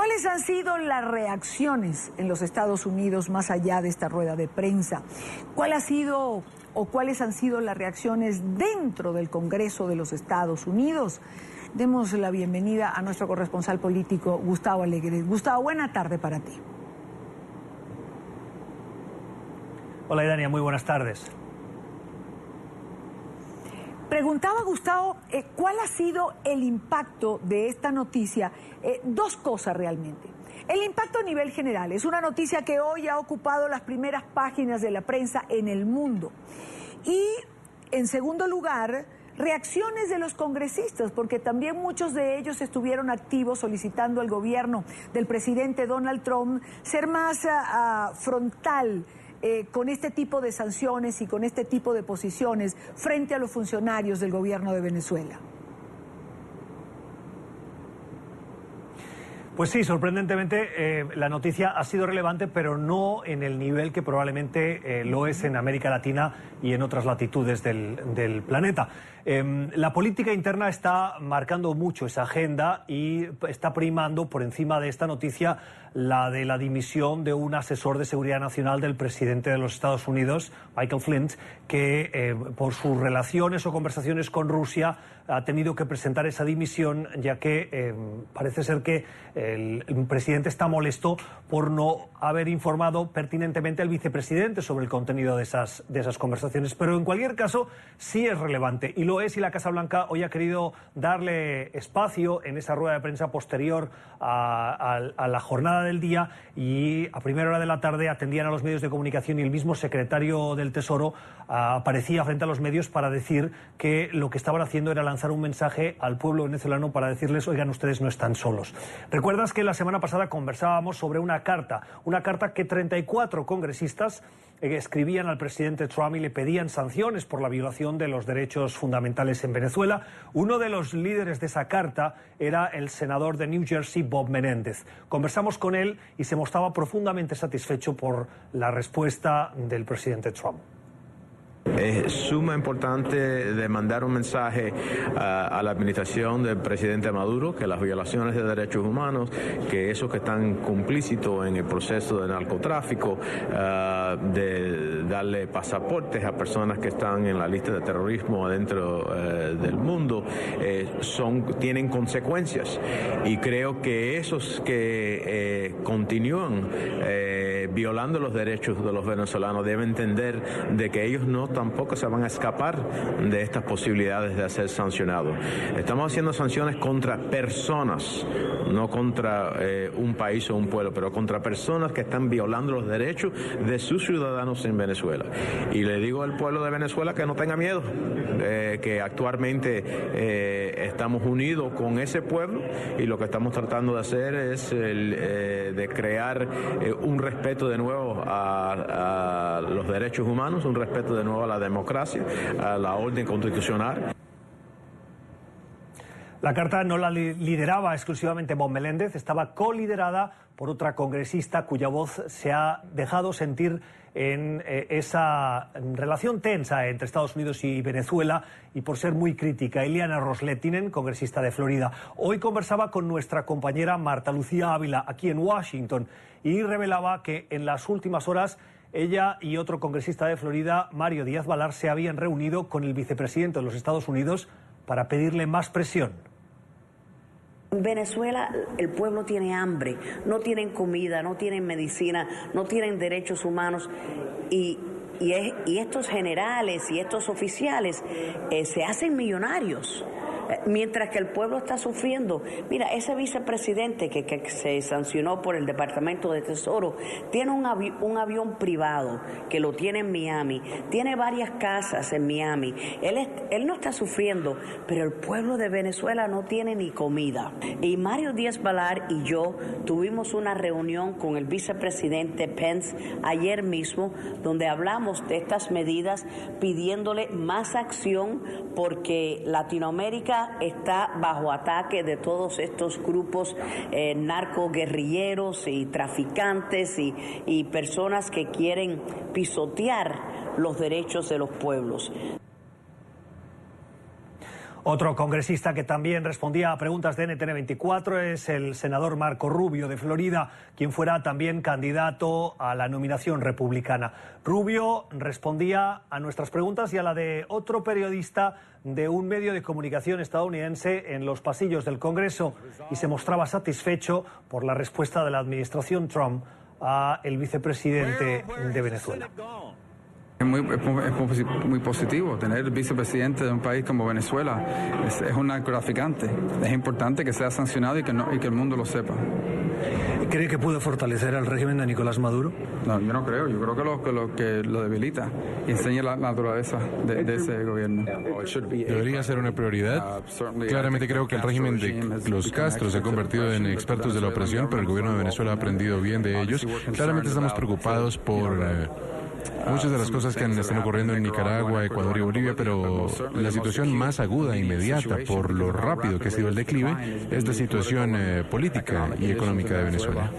¿Cuáles han sido las reacciones en los Estados Unidos más allá de esta rueda de prensa? ¿Cuáles han sido las reacciones dentro del Congreso de los Estados Unidos? Demos la bienvenida a nuestro corresponsal político, Gustavo Alegret. Gustavo, buena tarde para ti. Hola, Idania, muy buenas tardes. Preguntaba, Gustavo, ¿cuál ha sido el impacto de esta noticia? Dos cosas realmente. El impacto a nivel general. Es una noticia que hoy ha ocupado las primeras páginas de la prensa en el mundo. Y, en segundo lugar, reacciones de los congresistas, porque también muchos de ellos estuvieron activos solicitando al gobierno del presidente Donald Trump ser más frontal con este tipo de sanciones y con este tipo de posiciones frente a los funcionarios del gobierno de Venezuela. Pues sí, sorprendentemente la noticia ha sido relevante, pero no en el nivel que probablemente lo es en América Latina y en otras latitudes del planeta. La política interna está marcando mucho esa agenda y está primando por encima de esta noticia la de la dimisión de un asesor de seguridad nacional del presidente de los Estados Unidos, Michael Flynn, que por sus relaciones o conversaciones con Rusia ha tenido que presentar esa dimisión, ya que parece ser que el presidente está molesto por no haber informado pertinentemente al vicepresidente sobre el contenido de esas conversaciones. Pero en cualquier caso sí es relevante, y lo es, y la Casa Blanca hoy ha querido darle espacio en esa rueda de prensa posterior a la jornada del día, y a primera hora de la tarde atendían a los medios de comunicación y el mismo secretario del Tesoro aparecía frente a los medios para decir que lo que estaban haciendo era lanzar un mensaje al pueblo venezolano para decirles: oigan, ustedes no están solos. ¿Recuerdas que la semana pasada conversábamos sobre una carta que 34 congresistas escribían al presidente Trump y le pedían sanciones por la violación de los derechos fundamentales en Venezuela? Uno de los líderes de esa carta era el senador de New Jersey, Bob Menéndez. Conversamos con él y se mostraba profundamente satisfecho por la respuesta del presidente Trump. Es sumamente importante de mandar un mensaje a la administración del presidente Maduro que las violaciones de derechos humanos, que esos que están complícitos en el proceso de narcotráfico, de darle pasaportes a personas que están en la lista de terrorismo adentro del mundo, tienen consecuencias. Y creo que esos que continúan violando los derechos de los venezolanos deben entender de que ellos tampoco se van a escapar de estas posibilidades de ser sancionados. Estamos haciendo sanciones contra personas, no contra un país o un pueblo, pero contra personas que están violando los derechos de sus ciudadanos en Venezuela. Y le digo al pueblo de Venezuela que no tenga miedo, que actualmente estamos unidos con ese pueblo, y lo que estamos tratando de hacer es de crear un respeto de nuevo a los derechos humanos, un respeto de nuevo a la democracia, a la orden constitucional. La carta no la lideraba exclusivamente Bob Menéndez, estaba coliderada por otra congresista cuya voz se ha dejado sentir en esa relación tensa entre Estados Unidos y Venezuela, y por ser muy crítica. Ileana Ros-Lehtinen, congresista de Florida. Hoy conversaba con nuestra compañera Marta Lucía Ávila aquí en Washington y revelaba que en las últimas horas ella y otro congresista de Florida, Mario Díaz-Balart, se habían reunido con el vicepresidente de los Estados Unidos para pedirle más presión. En Venezuela el pueblo tiene hambre, no tienen comida, no tienen medicina, no tienen derechos humanos, y estos generales y estos oficiales se hacen millonarios, mientras que el pueblo está sufriendo. Mira, ese vicepresidente que se sancionó por el Departamento de Tesoro tiene un avión privado que lo tiene en Miami, tiene varias casas en Miami. Él no está sufriendo, pero el pueblo de Venezuela no tiene ni comida. Y Mario Díaz-Balart y yo tuvimos una reunión con el vicepresidente Pence ayer mismo, donde hablamos de estas medidas, pidiéndole más acción, porque Latinoamérica está bajo ataque de todos estos grupos narcoguerrilleros y traficantes y personas que quieren pisotear los derechos de los pueblos. Otro congresista que también respondía a preguntas de NTN 24 es el senador Marco Rubio de Florida, quien fuera también candidato a la nominación republicana. Rubio respondía a nuestras preguntas y a la de otro periodista de un medio de comunicación estadounidense en los pasillos del Congreso y se mostraba satisfecho por la respuesta de la administración Trump a el vicepresidente de Venezuela. Es muy positivo tener el vicepresidente de un país como Venezuela. Es un narcotraficante. Es importante que sea sancionado y que el mundo lo sepa. ¿Cree que pudo fortalecer al régimen de Nicolás Maduro? No, yo no creo. Yo creo que lo debilita y enseña la naturaleza de ese gobierno. Debería ser una prioridad. Claramente creo que el régimen de los Castro se ha convertido en expertos de la opresión, pero el gobierno de Venezuela ha aprendido bien de ellos. Claramente estamos preocupados por muchas de las cosas que están ocurriendo en Nicaragua, Ecuador y Bolivia, pero la situación más aguda e inmediata por lo rápido que ha sido el declive es la situación política y económica de Venezuela.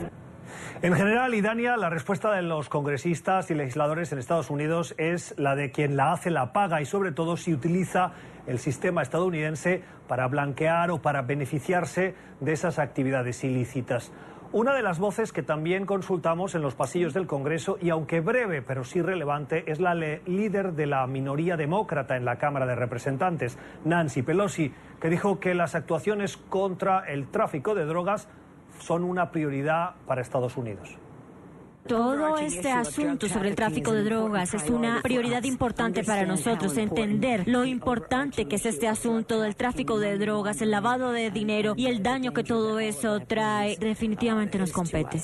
En general, Idania, la respuesta de los congresistas y legisladores en Estados Unidos es la de quien la hace la paga y sobre todo si utiliza el sistema estadounidense para blanquear o para beneficiarse de esas actividades ilícitas. Una de las voces que también consultamos en los pasillos del Congreso, y aunque breve pero sí relevante, es la líder de la minoría demócrata en la Cámara de Representantes, Nancy Pelosi, que dijo que las actuaciones contra el tráfico de drogas son una prioridad para Estados Unidos. Todo este asunto sobre el tráfico de drogas es una prioridad importante para nosotros, entender lo importante que es este asunto del tráfico de drogas, el lavado de dinero y el daño que todo eso trae. Definitivamente nos compete.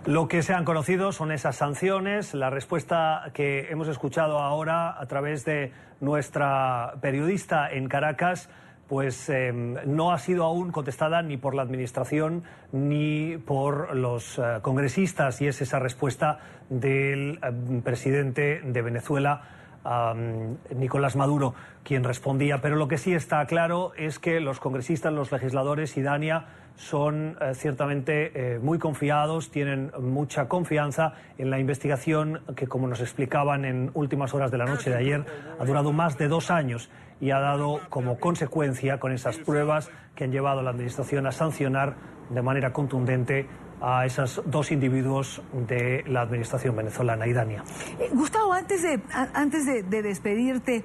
Lo que se han conocido son esas sanciones, la respuesta que hemos escuchado ahora a través de nuestra periodista en Caracas, pues no ha sido aún contestada ni por la administración ni por los congresistas, y es esa respuesta del presidente de Venezuela, Nicolás Maduro, quien respondía. Pero lo que sí está claro es que los congresistas, los legisladores y Dania son ciertamente muy confiados, tienen mucha confianza en la investigación que, como nos explicaban en últimas horas de la noche de ayer, ha durado más de 2 años y ha dado como consecuencia, con esas pruebas que han llevado a la administración a sancionar de manera contundente a esos 2 individuos de la administración venezolana. Idania. Gustavo, antes de despedirte,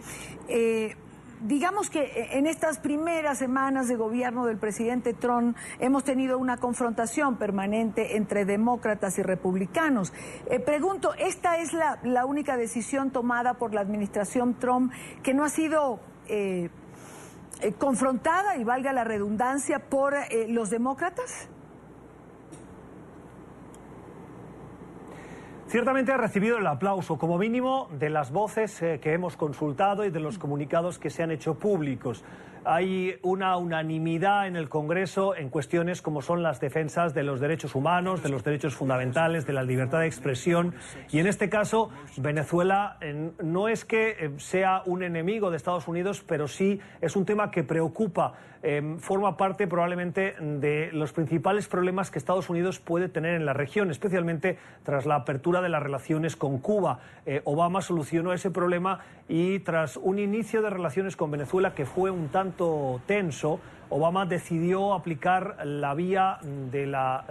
digamos que en estas primeras semanas de gobierno del presidente Trump hemos tenido una confrontación permanente entre demócratas y republicanos. Pregunto, ¿esta es la única decisión tomada por la administración Trump que no ha sido confrontada, y valga la redundancia, por los demócratas? Ciertamente ha recibido el aplauso, como mínimo, de las voces que hemos consultado y de los comunicados que se han hecho públicos. Hay una unanimidad en el Congreso en cuestiones como son las defensas de los derechos humanos, de los derechos fundamentales, de la libertad de expresión. Y en este caso, Venezuela no es que sea un enemigo de Estados Unidos, pero sí es un tema que preocupa. Forma parte probablemente de los principales problemas que Estados Unidos puede tener en la región, especialmente tras la apertura de las relaciones con Cuba. Obama solucionó ese problema y tras un inicio de relaciones con Venezuela que fue un tanto tenso, Obama decidió aplicar la vía de la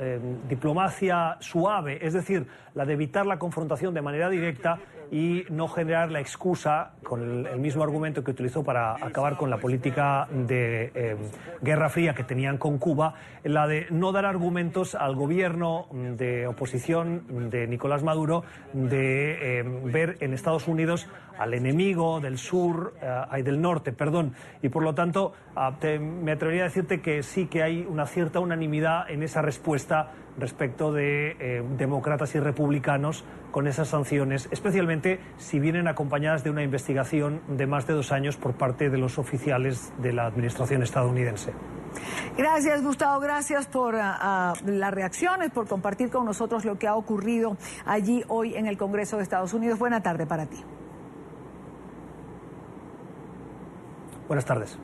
diplomacia suave, es decir, la de evitar la confrontación de manera directa y no generar la excusa, con el mismo argumento que utilizó para acabar con la política de Guerra Fría que tenían con Cuba, la de no dar argumentos al gobierno de oposición de Nicolás Maduro de ver en Estados Unidos al enemigo del norte, y por lo tanto me atrevería a decirte que sí que hay una cierta unanimidad en esa respuesta respecto de demócratas y republicanos con esas sanciones, especialmente si vienen acompañadas de una investigación de más de 2 años por parte de los oficiales de la administración estadounidense. Gracias, Gustavo, gracias por las reacciones, por compartir con nosotros lo que ha ocurrido allí hoy en el Congreso de Estados Unidos. Buena tarde para ti. Buenas tardes.